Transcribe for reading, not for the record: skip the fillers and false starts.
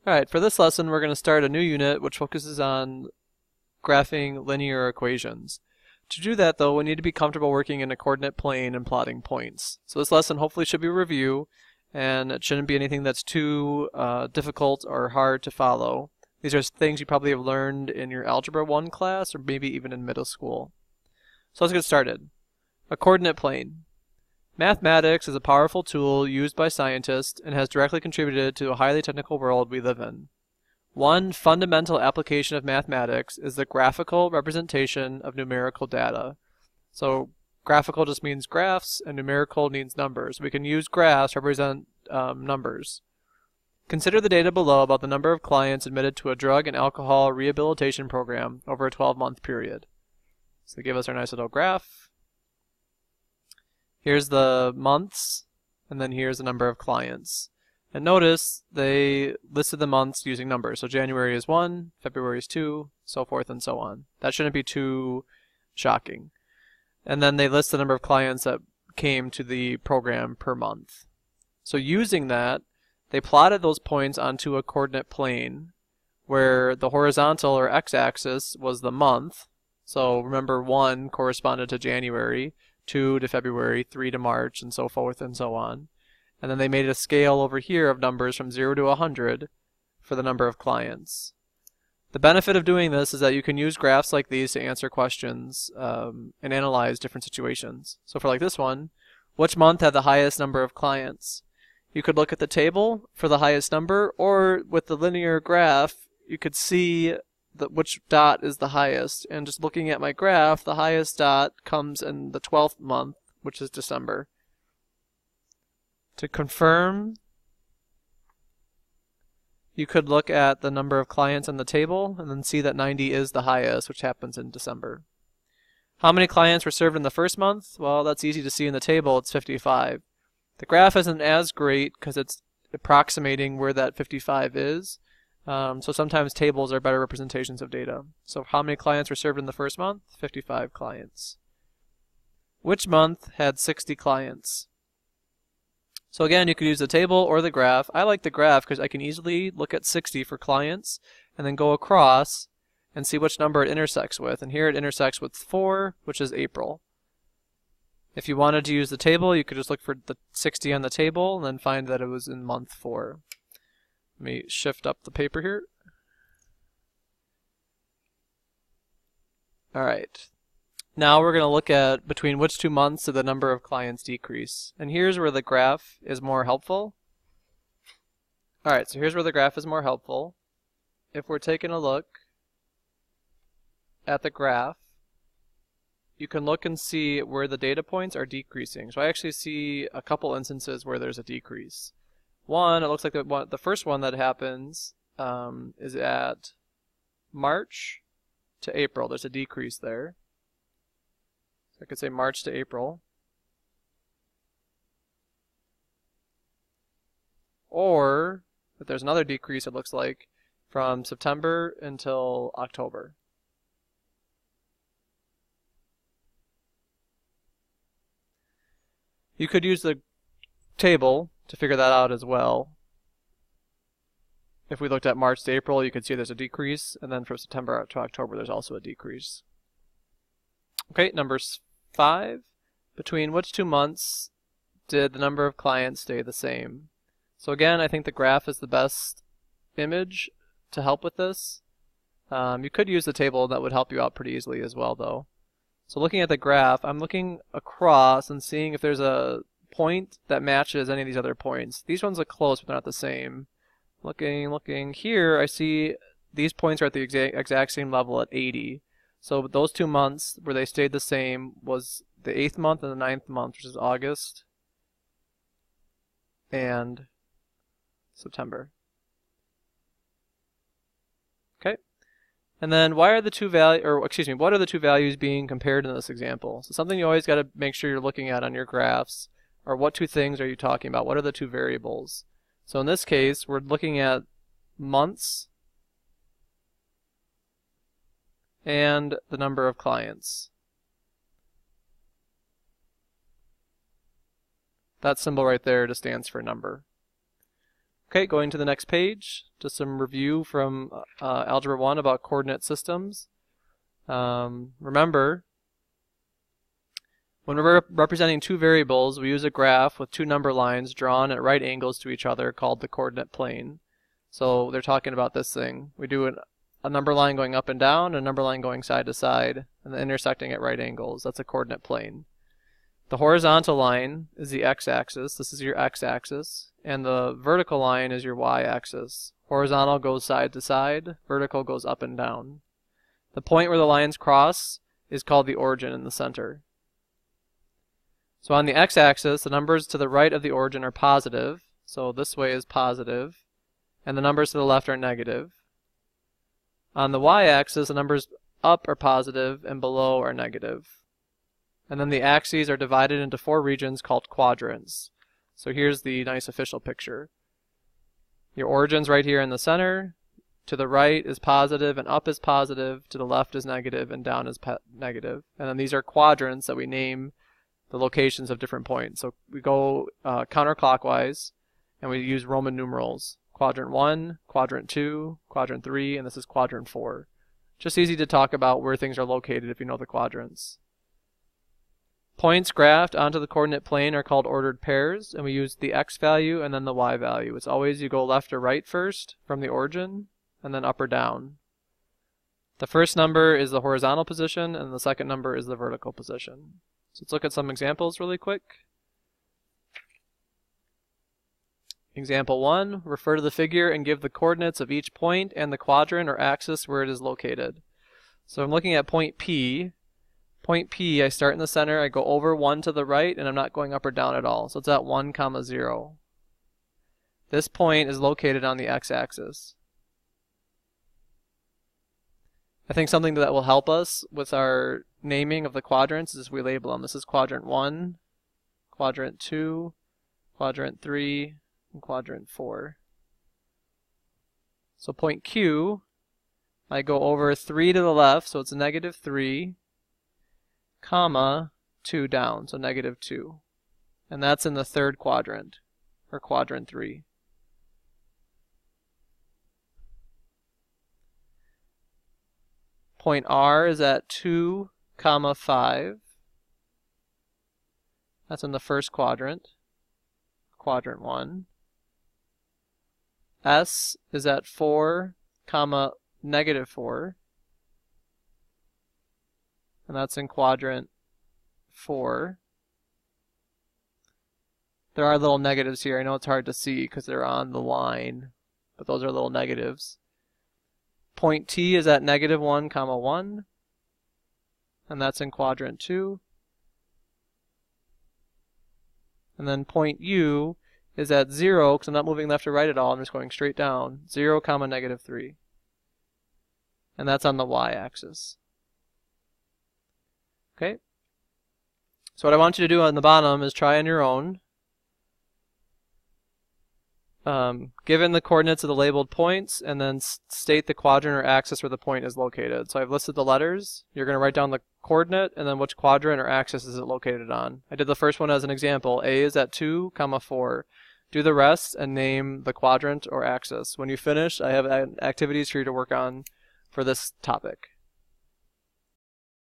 Alright, for this lesson we're going to start a new unit which focuses on graphing linear equations. To do that though, we need to be comfortable working in a coordinate plane and plotting points. So this lesson hopefully should be a review, and it shouldn't be anything that's too difficult or hard to follow. These are things you probably have learned in your Algebra 1 class or maybe even in middle school. So let's get started. A coordinate plane. Mathematics is a powerful tool used by scientists and has directly contributed to a highly technical world we live in. One fundamental application of mathematics is the graphical representation of numerical data. So graphical just means graphs, and numerical means numbers. We can use graphs to represent numbers. Consider the data below about the number of clients admitted to a drug and alcohol rehabilitation program over a 12-month period. So they give us our nice little graph. Here's the months, and then here's the number of clients. And notice they listed the months using numbers. So January is 1, February is 2, so forth and so on. That shouldn't be too shocking. And then they list the number of clients that came to the program per month. So using that, they plotted those points onto a coordinate plane where the horizontal or x-axis was the month. So remember 1 corresponded to January, 2 to February, 3 to March, and so forth and so on. And then they made a scale over here of numbers from 0 to 100 for the number of clients. The benefit of doing this is that you can use graphs like these to answer questions and analyze different situations. So for like this one, which month had the highest number of clients? You could look at the table for the highest number, or with the linear graph, you could see which dot is the highest. And just looking at my graph, the highest dot comes in the 12th month, which is December. To confirm, you could look at the number of clients on the table and then see that 90 is the highest, which happens in December. How many clients were served in the first month? Well, that's easy to see in the table. It's 55. The graph isn't as great because it's approximating where that 55 is. So sometimes tables are better representations of data. So how many clients were served in the first month? 55 clients. Which month had 60 clients? So again, you could use the table or the graph. I like the graph because I can easily look at 60 for clients and then go across and see which number it intersects with. And here it intersects with 4, which is April. If you wanted to use the table, you could just look for the 60 on the table and then find that it was in month 4. Let me shift up the paper here. Alright. Now we're going to look at between which 2 months did the number of clients decrease. And here's where the graph is more helpful. Alright, so here's where the graph is more helpful. If we're taking a look at the graph, you can look and see where the data points are decreasing. So I actually see a couple instances where there's a decrease. One, it looks like the first one that happens is at March to April. There's a decrease there. So I could say March to April. Or, if there's another decrease, it looks like from September until October. You could use the table to figure that out as well. If we looked at March to April, you could see there's a decrease, and then from September to October there's also a decrease. Okay, number 5. Between which 2 months did the number of clients stay the same? So again, I think the graph is the best image to help with this. You could use the table, that would help you out pretty easily as well though. So looking at the graph, I'm looking across and seeing if there's a point that matches any of these other points. These ones look close, but they're not the same. Looking here, I see these points are at the exact same level at 80. So those 2 months where they stayed the same was the 8th month and the 9th month, which is August and September. Okay. And then what are the two values being compared in this example? So something you always got to make sure you're looking at on your graphs are what 2 things are you talking about? What are the 2 variables? So in this case, we're looking at months and the number of clients. That symbol right there just stands for number. Okay, going to the next page, just some review from Algebra 1 about coordinate systems. Remember, when we're representing two variables, we use a graph with two number lines drawn at right angles to each other called the coordinate plane. So they're talking about this thing. We do a number line going up and down, a number line going side to side, and then intersecting at right angles. That's a coordinate plane. The horizontal line is the x-axis. This is your x-axis. And the vertical line is your y-axis. Horizontal goes side to side. Vertical goes up and down. The point where the lines cross is called the origin in the center. So on the x-axis, the numbers to the right of the origin are positive. So this way is positive. And the numbers to the left are negative. On the y-axis, the numbers up are positive and below are negative. And then the axes are divided into four regions called quadrants. So here's the nice official picture. Your origin's right here in the center. To the right is positive and up is positive. To the left is negative and down is negative. And then these are quadrants that we name the locations of different points. So we go counterclockwise and we use Roman numerals. Quadrant 1, Quadrant 2, Quadrant 3, and this is Quadrant 4. Just easy to talk about where things are located if you know the quadrants. Points graphed onto the coordinate plane are called ordered pairs, and we use the x value and then the y value. It's always you go left or right first from the origin, and then up or down. The first number is the horizontal position, and the second number is the vertical position. So let's look at some examples really quick. Example 1, refer to the figure and give the coordinates of each point and the quadrant or axis where it is located. So I'm looking at point P. Point P, I start in the center, I go over 1 to the right, and I'm not going up or down at all. So it's at 1, 0. This point is located on the x-axis. I think something that will help us with our naming of the quadrants is we label them. This is Quadrant 1, Quadrant 2, Quadrant 3, and Quadrant 4. So point Q, I go over 3 to the left, so it's -3, comma, 2 down, so -2. And that's in the third quadrant, or Quadrant 3. Point R is at 2, 5. That's in the first quadrant, Quadrant 1. S is at 4, -4. And that's in Quadrant 4. There are little negatives here. I know it's hard to see because they're on the line, but those are little negatives. Point T is at -1, 1. And that's in Quadrant 2. And then point U is at 0, because I'm not moving left or right at all, I'm just going straight down. 0, -3. And that's on the y-axis. Okay? So what I want you to do on the bottom is try on your own. Given the coordinates of the labeled points, and then state the quadrant or axis where the point is located. So I've listed the letters. You're going to write down the coordinate, and then which quadrant or axis is it located on. I did the first one as an example. A is at 2, 4. Do the rest and name the quadrant or axis. When you finish, I have activities for you to work on for this topic.